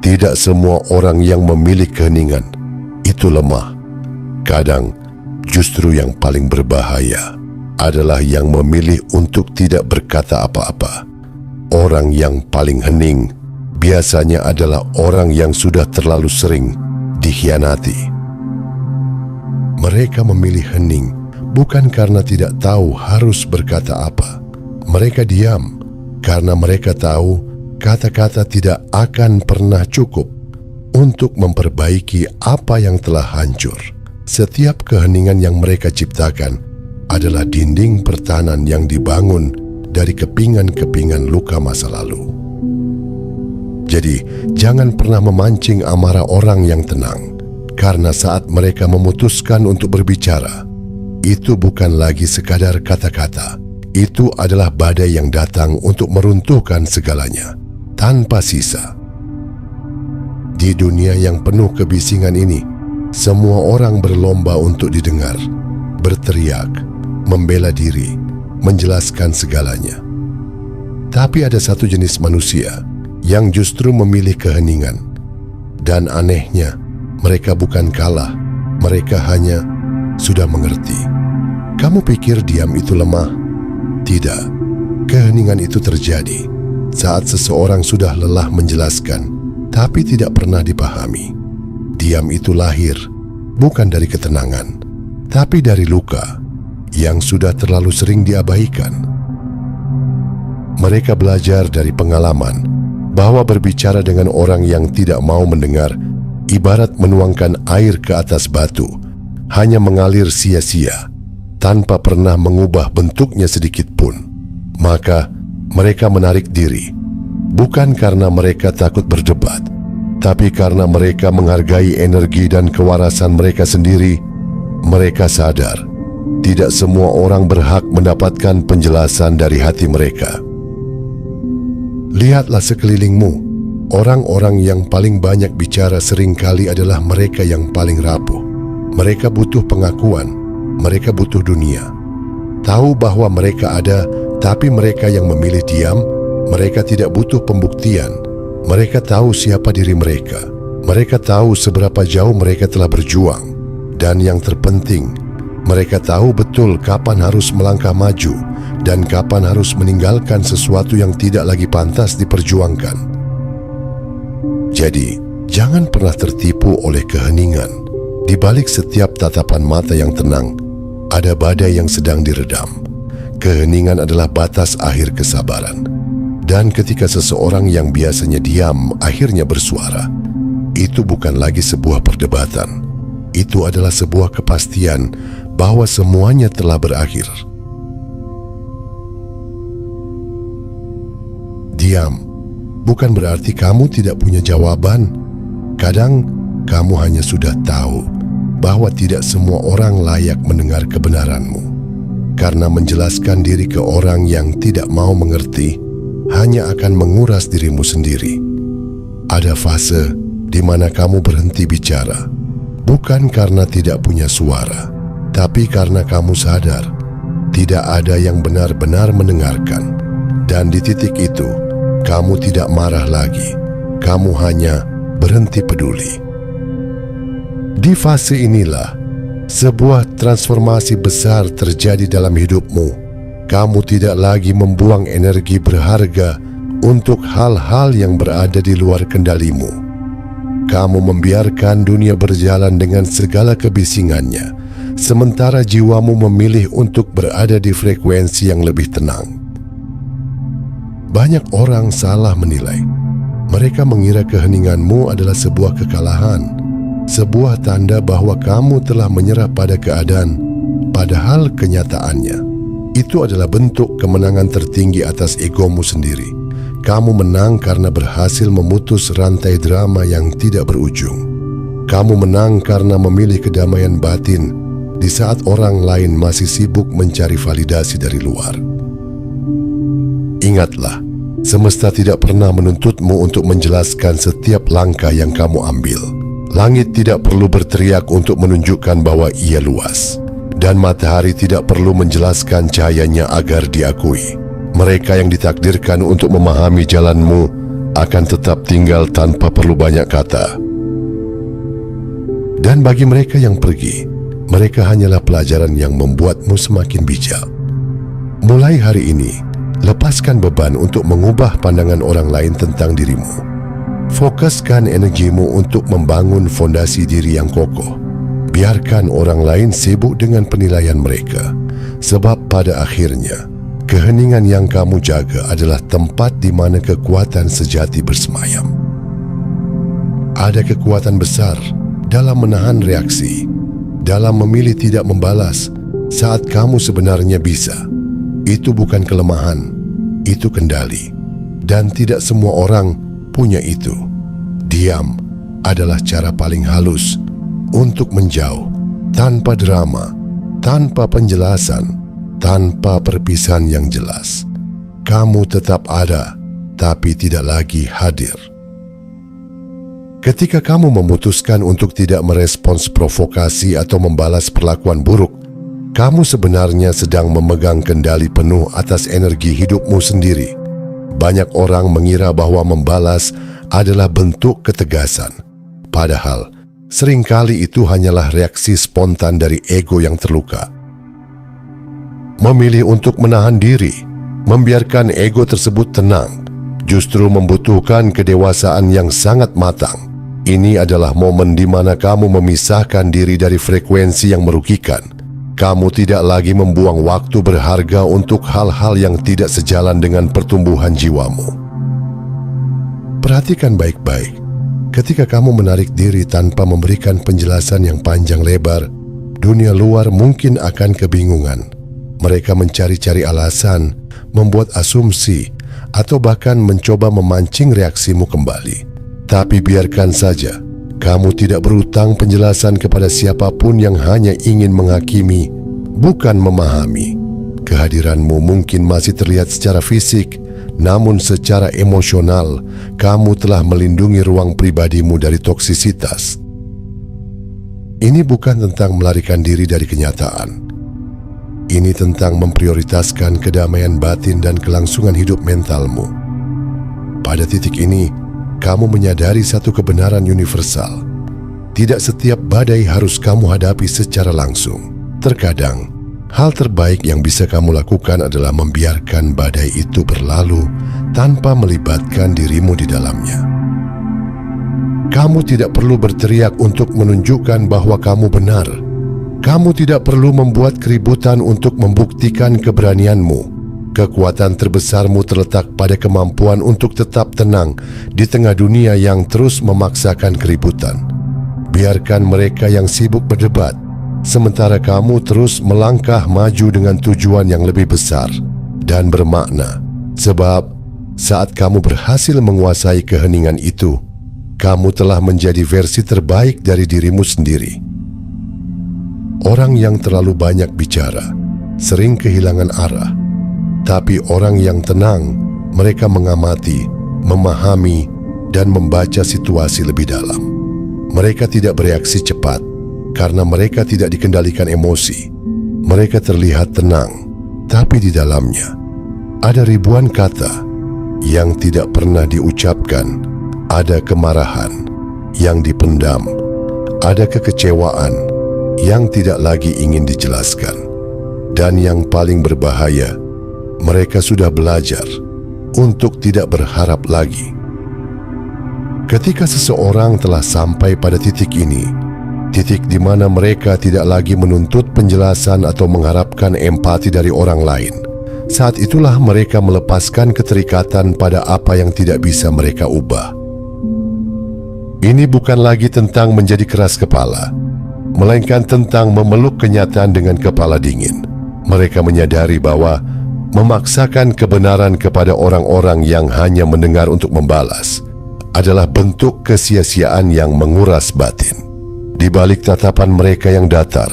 tidak semua orang yang memilih keheningan itu lemah. Kadang justru yang paling berbahaya adalah yang memilih untuk tidak berkata apa-apa. Orang yang paling hening biasanya adalah orang yang sudah terlalu sering dikhianati. Mereka memilih hening bukan karena tidak tahu harus berkata apa. Mereka diam karena mereka tahu kata-kata tidak akan pernah cukup untuk memperbaiki apa yang telah hancur. Setiap keheningan yang mereka ciptakan adalah dinding pertahanan yang dibangun dari kepingan-kepingan luka masa lalu. Jadi, jangan pernah memancing amarah orang yang tenang, karena saat mereka memutuskan untuk berbicara, itu bukan lagi sekadar kata-kata. Itu adalah badai yang datang untuk meruntuhkan segalanya, tanpa sisa. Di dunia yang penuh kebisingan ini, semua orang berlomba untuk didengar, berteriak, membela diri, menjelaskan segalanya. Tapi ada satu jenis manusia yang justru memilih keheningan. Dan anehnya, mereka bukan kalah, mereka hanya sudah mengerti. Kamu pikir diam itu lemah? Tidak. Keheningan itu terjadi saat seseorang sudah lelah menjelaskan, tapi tidak pernah dipahami. Diam itu lahir bukan dari ketenangan, tapi dari luka yang sudah terlalu sering diabaikan. Mereka belajar dari pengalaman bahwa berbicara dengan orang yang tidak mau mendengar ibarat menuangkan air ke atas batu, hanya mengalir sia-sia tanpa pernah mengubah bentuknya sedikit pun. Maka mereka menarik diri, bukan karena mereka takut berdebat, tapi karena mereka menghargai energi dan kewarasan mereka sendiri. Mereka sadar tidak semua orang berhak mendapatkan penjelasan dari hati mereka. Lihatlah sekelilingmu, orang-orang yang paling banyak bicara seringkali adalah mereka yang paling rapuh. Mereka butuh pengakuan, mereka butuh dunia. Tahu bahwa mereka ada, tapi mereka yang memilih diam. Mereka tidak butuh pembuktian. Mereka tahu siapa diri mereka. Mereka tahu seberapa jauh mereka telah berjuang. Dan yang terpenting, mereka tahu betul kapan harus melangkah maju dan kapan harus meninggalkan sesuatu yang tidak lagi pantas diperjuangkan. Jadi, jangan pernah tertipu oleh keheningan. Di balik setiap tatapan mata yang tenang, ada badai yang sedang diredam. Keheningan adalah batas akhir kesabaran. Dan ketika seseorang yang biasanya diam akhirnya bersuara, itu bukan lagi sebuah perdebatan. Itu adalah sebuah kepastian bahwa semuanya telah berakhir. Diam bukan berarti kamu tidak punya jawaban. Kadang kamu hanya sudah tahu bahwa tidak semua orang layak mendengar kebenaranmu. Karena menjelaskan diri ke orang yang tidak mau mengerti hanya akan menguras dirimu sendiri. Ada fase di mana kamu berhenti bicara, bukan karena tidak punya suara, tapi karena kamu sadar tidak ada yang benar-benar mendengarkan. Dan di titik itu, kamu tidak marah lagi, kamu hanya berhenti peduli. Di fase inilah, sebuah transformasi besar terjadi dalam hidupmu. Kamu tidak lagi membuang energi berharga untuk hal-hal yang berada di luar kendalimu. Kamu membiarkan dunia berjalan dengan segala kebisingannya, sementara jiwamu memilih untuk berada di frekuensi yang lebih tenang. Banyak orang salah menilai. Mereka mengira keheninganmu adalah sebuah kekalahan, sebuah tanda bahwa kamu telah menyerah pada keadaan. Padahal kenyataannya, itu adalah bentuk kemenangan tertinggi atas egomu sendiri. Kamu menang karena berhasil memutus rantai drama yang tidak berujung. Kamu menang karena memilih kedamaian batin di saat orang lain masih sibuk mencari validasi dari luar. Ingatlah, semesta tidak pernah menuntutmu untuk menjelaskan setiap langkah yang kamu ambil. Langit tidak perlu berteriak untuk menunjukkan bahwa ia luas. Dan matahari tidak perlu menjelaskan cahayanya agar diakui. Mereka yang ditakdirkan untuk memahami jalanmu akan tetap tinggal tanpa perlu banyak kata. Dan bagi mereka yang pergi, mereka hanyalah pelajaran yang membuatmu semakin bijak. Mulai hari ini, lepaskan beban untuk mengubah pandangan orang lain tentang dirimu. Fokuskan energimu untuk membangun fondasi diri yang kokoh. Biarkan orang lain sibuk dengan penilaian mereka, sebab pada akhirnya, keheningan yang kamu jaga adalah tempat di mana kekuatan sejati bersemayam. Ada kekuatan besar dalam menahan reaksi, dalam memilih tidak membalas saat kamu sebenarnya bisa. Itu bukan kelemahan, itu kendali. Dan tidak semua orang punya itu. Diam adalah cara paling halus untuk menjauh, tanpa drama, tanpa penjelasan, tanpa perpisahan yang jelas. Kamu tetap ada, tapi tidak lagi hadir. Ketika kamu memutuskan untuk tidak merespons provokasi atau membalas perlakuan buruk, kamu sebenarnya sedang memegang kendali penuh atas energi hidupmu sendiri. Banyak orang mengira bahwa membalas adalah bentuk ketegasan. Padahal, seringkali itu hanyalah reaksi spontan dari ego yang terluka. Memilih untuk menahan diri, membiarkan ego tersebut tenang, justru membutuhkan kedewasaan yang sangat matang. Ini adalah momen di mana kamu memisahkan diri dari frekuensi yang merugikan. Kamu tidak lagi membuang waktu berharga untuk hal-hal yang tidak sejalan dengan pertumbuhan jiwamu. Perhatikan baik-baik. Ketika kamu menarik diri tanpa memberikan penjelasan yang panjang lebar, dunia luar mungkin akan kebingungan. Mereka mencari-cari alasan, membuat asumsi, atau bahkan mencoba memancing reaksimu kembali. Tapi biarkan saja, kamu tidak berutang penjelasan kepada siapapun yang hanya ingin menghakimi, bukan memahami. Kehadiranmu mungkin masih terlihat secara fisik, namun secara emosional, kamu telah melindungi ruang pribadimu dari toksisitas. Ini bukan tentang melarikan diri dari kenyataan. Ini tentang memprioritaskan kedamaian batin dan kelangsungan hidup mentalmu. Pada titik ini, kamu menyadari satu kebenaran universal. Tidak setiap badai harus kamu hadapi secara langsung. Terkadang, hal terbaik yang bisa kamu lakukan adalah membiarkan badai itu berlalu tanpa melibatkan dirimu di dalamnya. Kamu tidak perlu berteriak untuk menunjukkan bahwa kamu benar. Kamu tidak perlu membuat keributan untuk membuktikan keberanianmu. Kekuatan terbesarmu terletak pada kemampuan untuk tetap tenang di tengah dunia yang terus memaksakan keributan. Biarkan mereka yang sibuk berdebat, sementara kamu terus melangkah maju dengan tujuan yang lebih besar dan bermakna. Sebab saat kamu berhasil menguasai keheningan itu, kamu telah menjadi versi terbaik dari dirimu sendiri. Orang yang terlalu banyak bicara sering kehilangan arah. Tapi orang yang tenang, mereka mengamati, memahami, dan membaca situasi lebih dalam. Mereka tidak bereaksi cepat karena mereka tidak dikendalikan emosi. Mereka terlihat tenang, tapi di dalamnya ada ribuan kata yang tidak pernah diucapkan. Ada kemarahan yang dipendam, ada kekecewaan yang tidak lagi ingin dijelaskan. Dan yang paling berbahaya, mereka sudah belajar untuk tidak berharap lagi. Ketika seseorang telah sampai pada titik ini, titik di mana mereka tidak lagi menuntut penjelasan atau mengharapkan empati dari orang lain, saat itulah mereka melepaskan keterikatan pada apa yang tidak bisa mereka ubah. Ini bukan lagi tentang menjadi keras kepala, melainkan tentang memeluk kenyataan dengan kepala dingin. Mereka menyadari bahwa memaksakan kebenaran kepada orang-orang yang hanya mendengar untuk membalas adalah bentuk kesia-siaan yang menguras batin. Di balik tatapan mereka yang datar,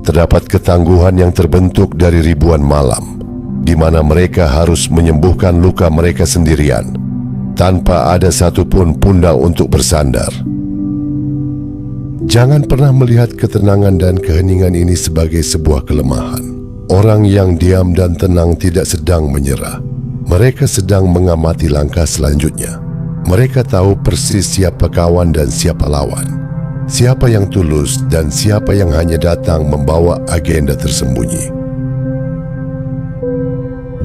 terdapat ketangguhan yang terbentuk dari ribuan malam, di mana mereka harus menyembuhkan luka mereka sendirian, tanpa ada satupun pundak untuk bersandar. Jangan pernah melihat ketenangan dan keheningan ini sebagai sebuah kelemahan. Orang yang diam dan tenang tidak sedang menyerah. Mereka sedang mengamati langkah selanjutnya. Mereka tahu persis siapa kawan dan siapa lawan, siapa yang tulus dan siapa yang hanya datang membawa agenda tersembunyi.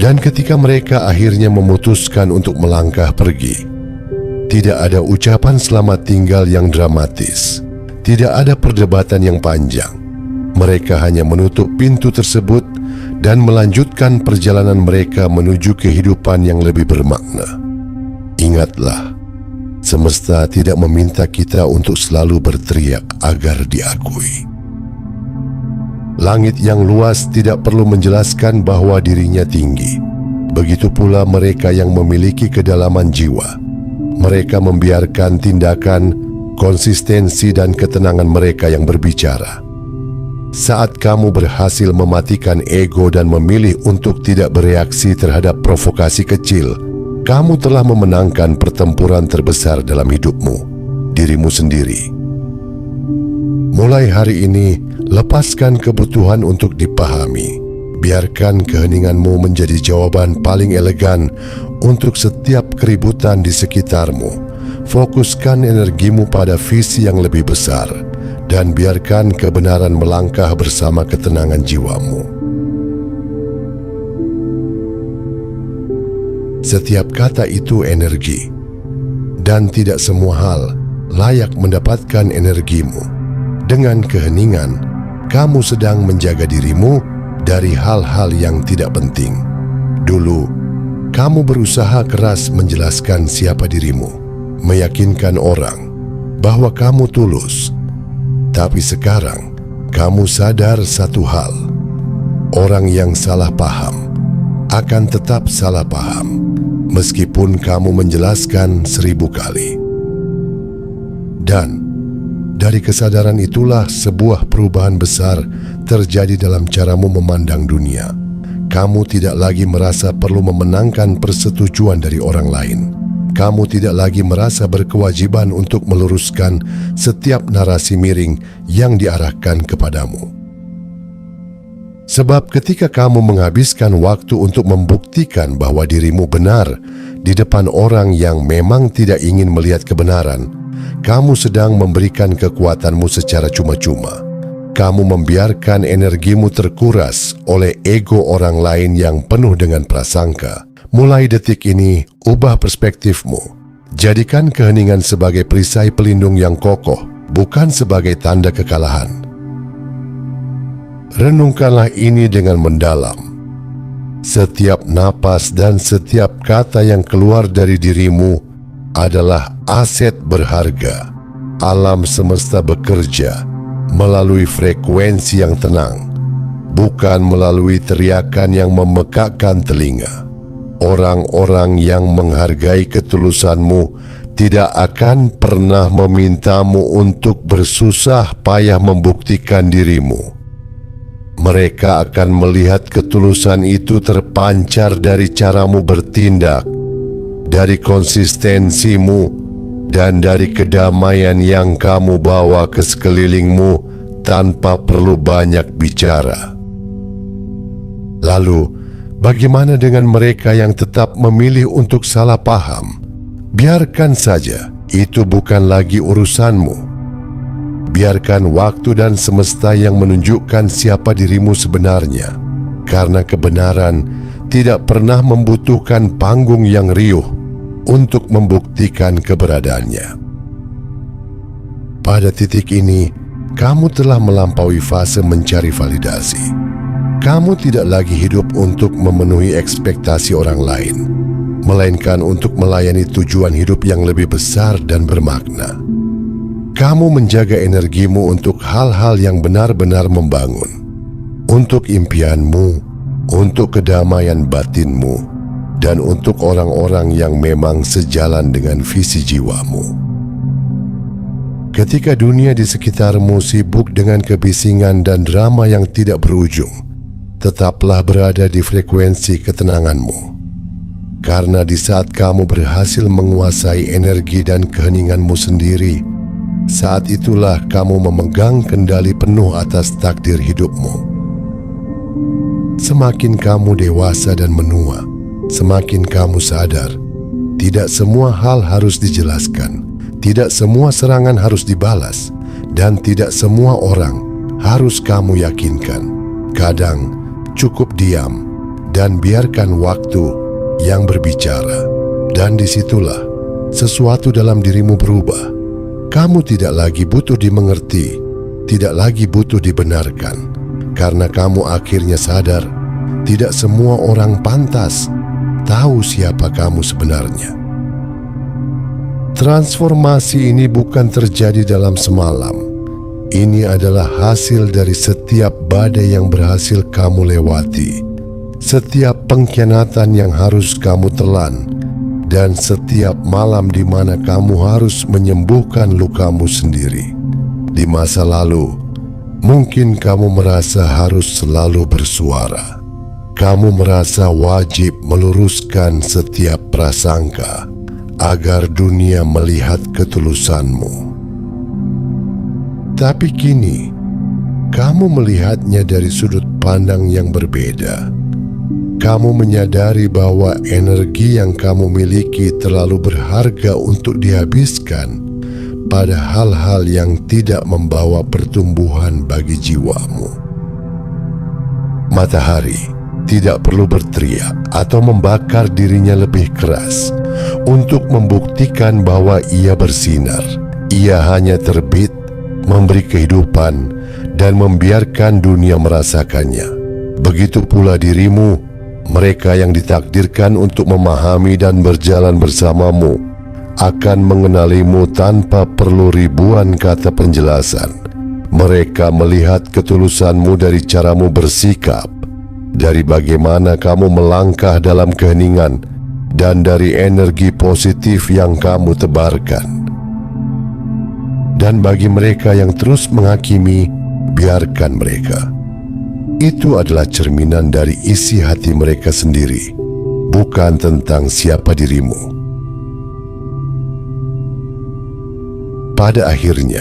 Dan ketika mereka akhirnya memutuskan untuk melangkah pergi, tidak ada ucapan selamat tinggal yang dramatis, tidak ada perdebatan yang panjang. Mereka hanya menutup pintu tersebut dan melanjutkan perjalanan mereka menuju kehidupan yang lebih bermakna. Ingatlah, semesta tidak meminta kita untuk selalu berteriak agar diakui. Langit yang luas tidak perlu menjelaskan bahwa dirinya tinggi. Begitu pula mereka yang memiliki kedalaman jiwa. Mereka membiarkan tindakan, konsistensi dan ketenangan mereka yang berbicara. Saat kamu berhasil mematikan ego dan memilih untuk tidak bereaksi terhadap provokasi kecil, kamu telah memenangkan pertempuran terbesar dalam hidupmu, dirimu sendiri. Mulai hari ini, lepaskan kebutuhan untuk dipahami. Biarkan keheninganmu menjadi jawaban paling elegan untuk setiap keributan di sekitarmu. Fokuskan energimu pada visi yang lebih besar dan biarkan kebenaran melangkah bersama ketenangan jiwamu. Setiap kata itu energi, dan tidak semua hal layak mendapatkan energimu. Dengan keheningan, kamu sedang menjaga dirimu dari hal-hal yang tidak penting. Dulu, kamu berusaha keras menjelaskan siapa dirimu, meyakinkan orang bahwa kamu tulus. Tapi sekarang, kamu sadar satu hal: orang yang salah paham akan tetap salah paham, meskipun kamu menjelaskan 1000 kali. Dan dari kesadaran itulah sebuah perubahan besar terjadi dalam caramu memandang dunia. Kamu tidak lagi merasa perlu memenangkan persetujuan dari orang lain. Kamu tidak lagi merasa berkewajiban untuk meluruskan setiap narasi miring yang diarahkan kepadamu. Sebab ketika kamu menghabiskan waktu untuk membuktikan bahwa dirimu benar di depan orang yang memang tidak ingin melihat kebenaran, kamu sedang memberikan kekuatanmu secara cuma-cuma. Kamu membiarkan energimu terkuras oleh ego orang lain yang penuh dengan prasangka. Mulai detik ini, ubah perspektifmu. Jadikan keheningan sebagai perisai pelindung yang kokoh, bukan sebagai tanda kekalahan. Renungkanlah ini dengan mendalam. Setiap napas dan setiap kata yang keluar dari dirimu adalah aset berharga. Alam semesta bekerja melalui frekuensi yang tenang, bukan melalui teriakan yang memekakkan telinga. Orang-orang yang menghargai ketulusanmu tidak akan pernah memintamu untuk bersusah payah membuktikan dirimu. Mereka akan melihat ketulusan itu terpancar dari caramu bertindak, dari konsistensimu, dan dari kedamaian yang kamu bawa ke sekelilingmu tanpa perlu banyak bicara. Lalu, bagaimana dengan mereka yang tetap memilih untuk salah paham? Biarkan saja, itu bukan lagi urusanmu. Biarkan waktu dan semesta yang menunjukkan siapa dirimu sebenarnya, karena kebenaran tidak pernah membutuhkan panggung yang riuh untuk membuktikan keberadaannya. Pada titik ini, kamu telah melampaui fase mencari validasi. Kamu tidak lagi hidup untuk memenuhi ekspektasi orang lain, melainkan untuk melayani tujuan hidup yang lebih besar dan bermakna. Kamu menjaga energimu untuk hal-hal yang benar-benar membangun, untuk impianmu, untuk kedamaian batinmu, dan untuk orang-orang yang memang sejalan dengan visi jiwamu. Ketika dunia di sekitarmu sibuk dengan kebisingan dan drama yang tidak berujung, tetaplah berada di frekuensi ketenanganmu. Karena di saat kamu berhasil menguasai energi dan keheninganmu sendiri, saat itulah kamu memegang kendali penuh atas takdir hidupmu. Semakin kamu dewasa dan menua, semakin kamu sadar, Tidak semua hal harus dijelaskan, tidak semua serangan harus dibalas, dan tidak semua orang harus kamu yakinkan. Kadang cukup diam dan biarkan waktu yang berbicara. Dan disitulah sesuatu dalam dirimu berubah. Kamu tidak lagi butuh dimengerti, tidak lagi butuh dibenarkan, karena kamu akhirnya sadar tidak semua orang pantas tahu siapa kamu sebenarnya. Transformasi ini bukan terjadi dalam semalam. Ini adalah hasil dari setiap badai yang berhasil kamu lewati, setiap pengkhianatan yang harus kamu telan, dan setiap malam di mana kamu harus menyembuhkan lukamu sendiri. Di masa lalu, mungkin kamu merasa harus selalu bersuara. Kamu merasa wajib meluruskan setiap prasangka agar dunia melihat ketulusanmu. Tapi kini, kamu melihatnya dari sudut pandang yang berbeda. Kamu menyadari bahwa energi yang kamu miliki terlalu berharga untuk dihabiskan pada hal-hal yang tidak membawa pertumbuhan bagi jiwamu. Matahari tidak perlu berteriak atau membakar dirinya lebih keras untuk membuktikan bahwa ia bersinar. Ia hanya terbit, memberi kehidupan, dan membiarkan dunia merasakannya. Begitu pula dirimu, mereka yang ditakdirkan untuk memahami dan berjalan bersamamu akan mengenalimu tanpa perlu ribuan kata penjelasan. Mereka melihat ketulusanmu dari caramu bersikap, dari bagaimana kamu melangkah dalam keheningan, dan dari energi positif yang kamu tebarkan. Dan bagi mereka yang terus menghakimi, biarkan mereka. Itu adalah cerminan dari isi hati mereka sendiri, bukan tentang siapa dirimu. Pada akhirnya,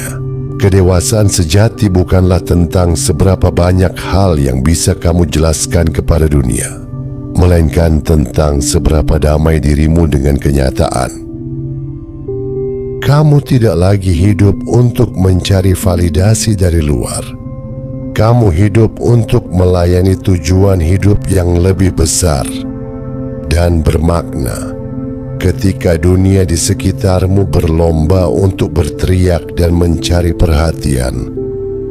kedewasaan sejati bukanlah tentang seberapa banyak hal yang bisa kamu jelaskan kepada dunia, melainkan tentang seberapa damai dirimu dengan kenyataan. Kamu tidak lagi hidup untuk mencari validasi dari luar. Kamu hidup untuk melayani tujuan hidup yang lebih besar dan bermakna. Ketika dunia di sekitarmu berlomba untuk berteriak dan mencari perhatian,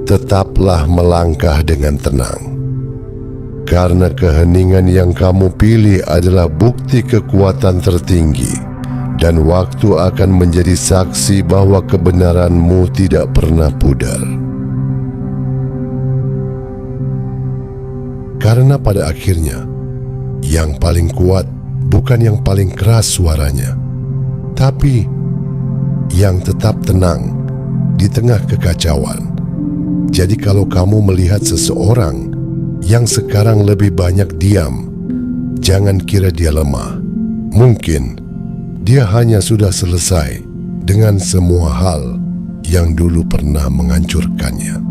tetaplah melangkah dengan tenang. Karena keheningan yang kamu pilih adalah bukti kekuatan tertinggi, dan waktu akan menjadi saksi bahwa kebenaranmu tidak pernah pudar. Karena pada akhirnya, yang paling kuat bukan yang paling keras suaranya, tapi yang tetap tenang di tengah kekacauan. Jadi kalau kamu melihat seseorang yang sekarang lebih banyak diam, jangan kira dia lemah. Mungkin dia hanya sudah selesai dengan semua hal yang dulu pernah menghancurkannya.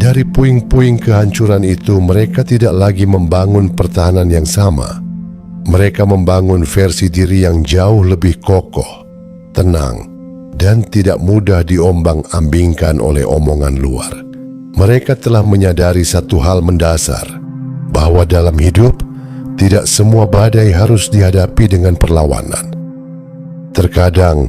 Dari puing-puing kehancuran itu, mereka tidak lagi membangun pertahanan yang sama. Mereka membangun versi diri yang jauh lebih kokoh, tenang, dan tidak mudah diombang-ambingkan oleh omongan luar. Mereka telah menyadari satu hal mendasar, bahwa dalam hidup, tidak semua badai harus dihadapi dengan perlawanan. Terkadang,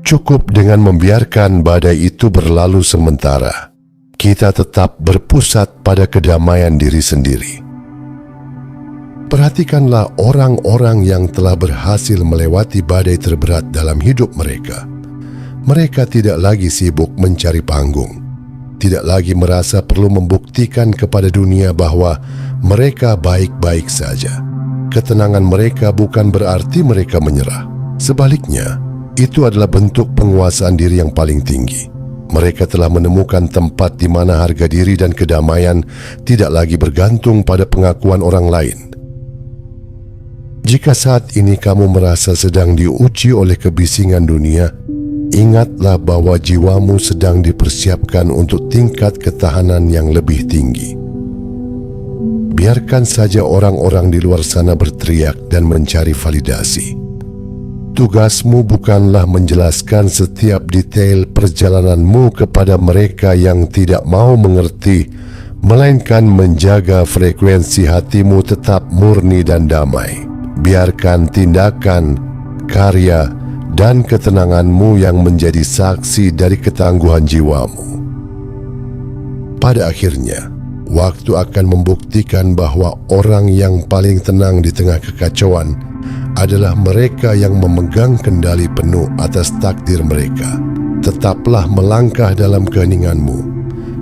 cukup dengan membiarkan badai itu berlalu sementara. Kita tetap berpusat pada kedamaian diri sendiri. Perhatikanlah orang-orang yang telah berhasil melewati badai terberat dalam hidup mereka. Mereka tidak lagi sibuk mencari panggung, tidak lagi merasa perlu membuktikan kepada dunia bahwa mereka baik-baik saja. Ketenangan mereka bukan berarti mereka menyerah. Sebaliknya, itu adalah bentuk penguasaan diri yang paling tinggi. Mereka telah menemukan tempat di mana harga diri dan kedamaian tidak lagi bergantung pada pengakuan orang lain. Jika saat ini kamu merasa sedang diuji oleh kebisingan dunia, ingatlah bahwa jiwamu sedang dipersiapkan untuk tingkat ketahanan yang lebih tinggi. Biarkan saja orang-orang di luar sana berteriak dan mencari validasi. tugasmu bukanlah menjelaskan setiap detail perjalananmu kepada mereka yang tidak mau mengerti, melainkan menjaga frekuensi hatimu tetap murni dan damai. Biarkan tindakan, karya, dan ketenanganmu yang menjadi saksi dari ketangguhan jiwamu. Pada akhirnya, waktu akan membuktikan bahwa orang yang paling tenang di tengah kekacauan adalah mereka yang memegang kendali penuh atas takdir mereka. Tetaplah melangkah dalam keheninganmu,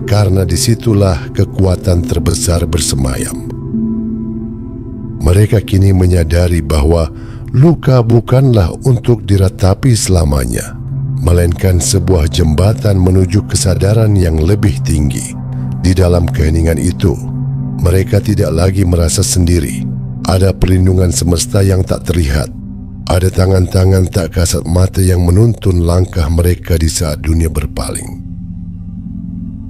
karena disitulah kekuatan terbesar bersemayam. Mereka kini menyadari bahwa luka bukanlah untuk diratapi selamanya, melainkan sebuah jembatan menuju kesadaran yang lebih tinggi. Di dalam keheningan itu, mereka tidak lagi merasa sendiri. Ada perlindungan semesta yang tak terlihat. Ada tangan-tangan tak kasat mata yang menuntun langkah mereka di saat dunia berpaling.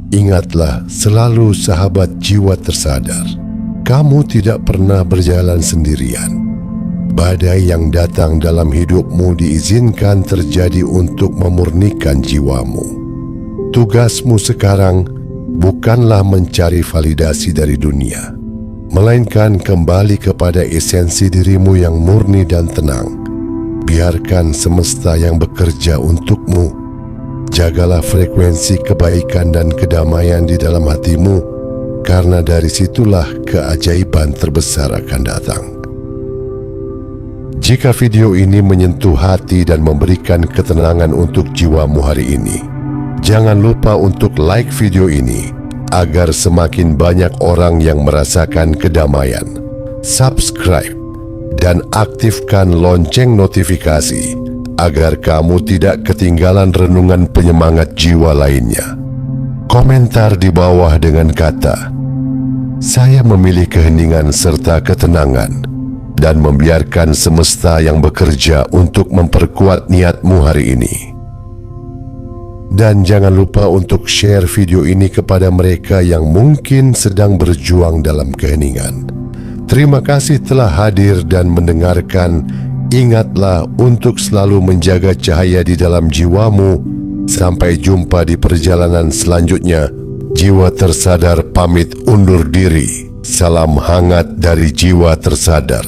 Ingatlah selalu, sahabat jiwa tersadar, kamu tidak pernah berjalan sendirian. Badai yang datang dalam hidupmu diizinkan terjadi untuk memurnikan jiwamu. Tugasmu sekarang bukanlah mencari validasi dari dunia, melainkan kembali kepada esensi dirimu yang murni dan tenang. Biarkan semesta yang bekerja untukmu. Jagalah frekuensi kebaikan dan kedamaian di dalam hatimu, karena dari situlah keajaiban terbesar akan datang. Jika video ini menyentuh hati dan memberikan ketenangan untuk jiwamu hari ini, jangan lupa untuk like video ini agar semakin banyak orang yang merasakan kedamaian. Subscribe dan aktifkan lonceng notifikasi agar kamu tidak ketinggalan renungan penyemangat jiwa lainnya. Komentar di bawah dengan kata, "Saya memilih keheningan serta ketenangan," dan membiarkan semesta yang bekerja untuk memperkuat niatmu hari ini. Dan jangan lupa untuk share video ini kepada mereka yang mungkin sedang berjuang dalam keheningan. Terima kasih telah hadir dan mendengarkan. Ingatlah untuk selalu menjaga cahaya di dalam jiwamu. Sampai jumpa di perjalanan selanjutnya. Jiwa tersadar pamit undur diri. Salam hangat dari jiwa tersadar.